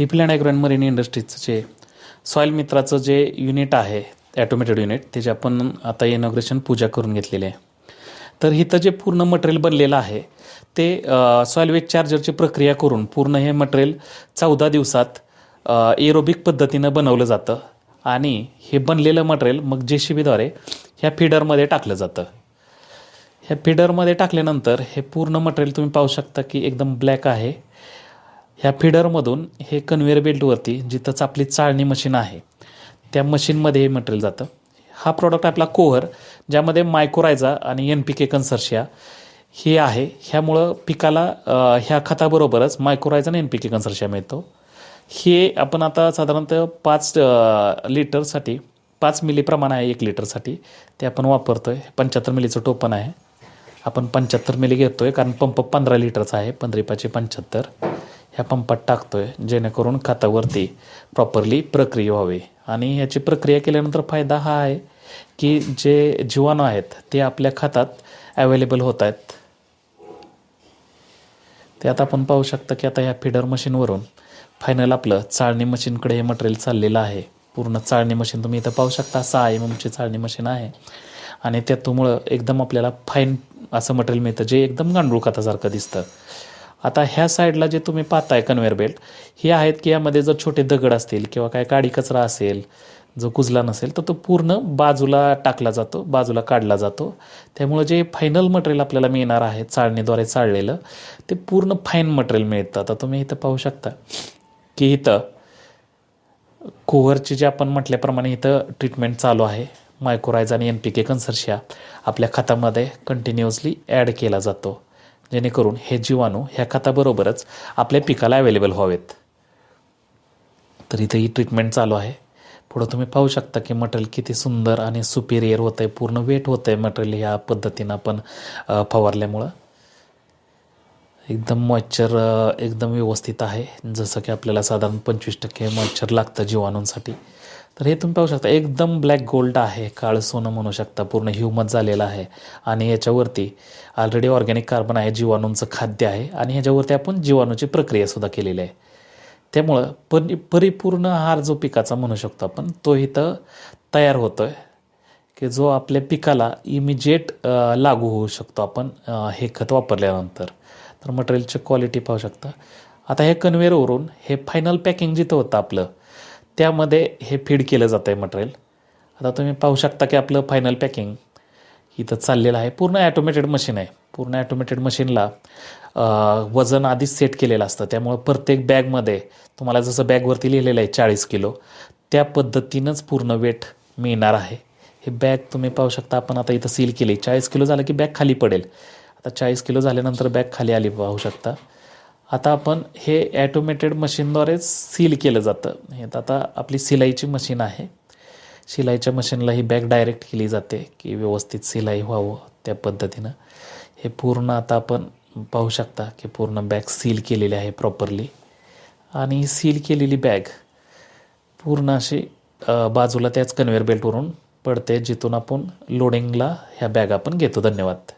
DP Land Agro and Marine इंडस्ट्रीजचं जे soil मित्राचं जे युनिट आहे ॲटोमेटेड युनिट त्याचे आपण आता इनॉग्रेशन पूजा करून घेतलेले आहे. तर इथं जे पूर्ण मटेरियल बनलेलं आहे ते सॉईल वेस्ट चार्जरची प्रक्रिया करून पूर्ण हे मटेरियल 14 दिवसात एरोबिक पद्धतीनं बनवलं जातं आणि हे बनलेलं मटेरियल मग JCBद्वारे ह्या फीडरमध्ये टाकलं जातं. ह्या फीडरमध्ये टाकल्यानंतर हे पूर्ण मटेरियल तुम्ही पाहू शकता की एकदम ब्लॅक आहे. ह्या फीडरमधून हे कन्व्हेअर बेल्टवरती जिथंच आपली चाळणी मशीन आहे त्या मशीनमध्ये हे मटेरियल जातं. हा प्रॉडक्ट आपला कोहर ज्यामध्ये मायक्रोरायझा आणि NPK कन्सर्शिया हे आहे. ह्यामुळं पिकाला ह्या खताबरोबरच मायक्रोरायझा आणि NPK कन्सर्शिया मिळतो. हे आपण आता साधारणतः 5 लिटरसाठी 5 मिली प्रमाण आहे 1 लिटरसाठी ते आपण वापरतो आहे. 75 मिलीचं टोपण आहे. आपण 75 मिली घेतो आहे कारण पंप 15 लिटरचा आहे. 15×5 = 75 ह्या पंपात टाकतो आहे जेणेकरून खतावरती प्रॉपरली प्रक्रिया व्हावी. आणि ह्याची प्रक्रिया केल्यानंतर फायदा हा आहे की जे जीवाणू आहेत ते आपल्या खतात अवेलेबल होत आहेत. ते आता आपण पाहू शकता की आता ह्या फीडर मशीनवरून फायनल आपलं चाळणी मशीनकडे हे मटेरियल चाललेलं आहे. पूर्ण चाळणी मशीन तुम्ही इथं पाहू शकता 6 mm चाळणी मशीन आहे आणि त्यामुळं एकदम आपल्याला फाईन असं मटेरियल मिळतं जे एकदम गांडूळ खतासारखं दिसतं. आता ह्या साईडला जे तुम्ही पाहताय कन्व्हेअर बेल्ट हे आहेत की यामध्ये जर छोटे दगड असतील किंवा काय काडी कचरा असेल जो कुजला नसेल तर तो पूर्ण बाजूला टाकला जातो, बाजूला काढला जातो. त्यामुळे जे फायनल मटेरियल आपल्याला मिळणार आहे चाळणीद्वारे चाळलेलं ते पूर्ण फाईन मटेरियल मिळतं. आता तुम्ही इथं पाहू शकता की इथं कोहरची जे आपण म्हटल्याप्रमाणे इथं ट्रीटमेंट चालू आहे. मायक्रोरायझा आणि NPK कन्सर्शिया आपल्या खतामध्ये कंटिन्युअसली ॲड केला जातो जेणेकरून हे जीवाणू ह्या खताबरोबरच आपल्या पिकाला अवेलेबल व्हावेत. तर इथं ही ट्रीटमेंट चालू आहे. पुढं तुम्ही पाहू शकता की मटेरियल किती सुंदर आणि सुपिरियर होतं आहे. पूर्ण वेट होतं आहे मटेरियल ह्या पद्धतीनं आपण फवारल्यामुळं. एकदम मॉइश्चर एकदम व्यवस्थित आहे. जसं की आपल्याला साधारण 25% मॉइश्चर लागतं जीवाणूंसाठी. तर हे तुम्ही पाहू शकता एकदम ब्लॅक गोल्ड आहे, काळं सोनं म्हणू शकता. पूर्ण ह्युमस झालेलं आहे आणि याच्यावरती ऑलरेडी ऑर्गॅनिक कार्बन आहे, जीवाणूंचं खाद्य आहे आणि ह्याच्यावरती आपण जीवाणूची प्रक्रियासुद्धा केलेली आहे. त्यामुळं परिपूर्ण आहार जो पिकाचा म्हणू शकतो आपण तो इथं तयार होतो आहे की जो आपल्या पिकाला इमिजिएट लागू होऊ शकतो आपण हे खत वापरल्यानंतर. तर मटेरियलची क्वालिटी पाहू शकता. आता हे कन्व्हेअरवरून हे फायनल पॅकिंग जिथं होतं आपलं त्यामध्ये हे फीड केलं जातं आहे मटेरियल. आता तुम्ही पाहू शकता की आपलं फायनल पॅकिंग इथं चाललेलं आहे. पूर्ण ॲटोमेटेड मशीन आहे. पूर्ण ॲटोमेटेड मशीनला वजन आधीच सेट केलेलं असतं. त्यामुळं प्रत्येक बॅगमध्ये तुम्हाला जसं बॅगवरती लिहिलेलं आहे 40 किलो त्या पद्धतीनंच पूर्ण वेट मिळणार आहे. हे बॅग तुम्ही पाहू शकता. आपण आता इथं सील केली. 40 किलो झालं की बॅग खाली पडेल. आता 40 किलो झाल्यानंतर बॅग खाली आली पाहू शकता. आता आपण हे ॲटोमेटेड मशीनद्वारेच सील केलं जातं. हे आता आपली सिलाईची मशीन आहे. शिलाईच्या मशीनला ही बॅग डायरेक्ट केली जाते की व्यवस्थित सिलाई व्हावं त्या पद्धतीनं. हे पूर्ण आता आपण पाहू शकता की पूर्ण बॅग सील केलेली आहे प्रॉपरली आणि सील केलेली बॅग पूर्ण अशी बाजूला त्याच कन्व्हेअर बेल्टवरून पडते जिथून आपण लोडिंगला ह्या बॅग आपण घेतो. धन्यवाद.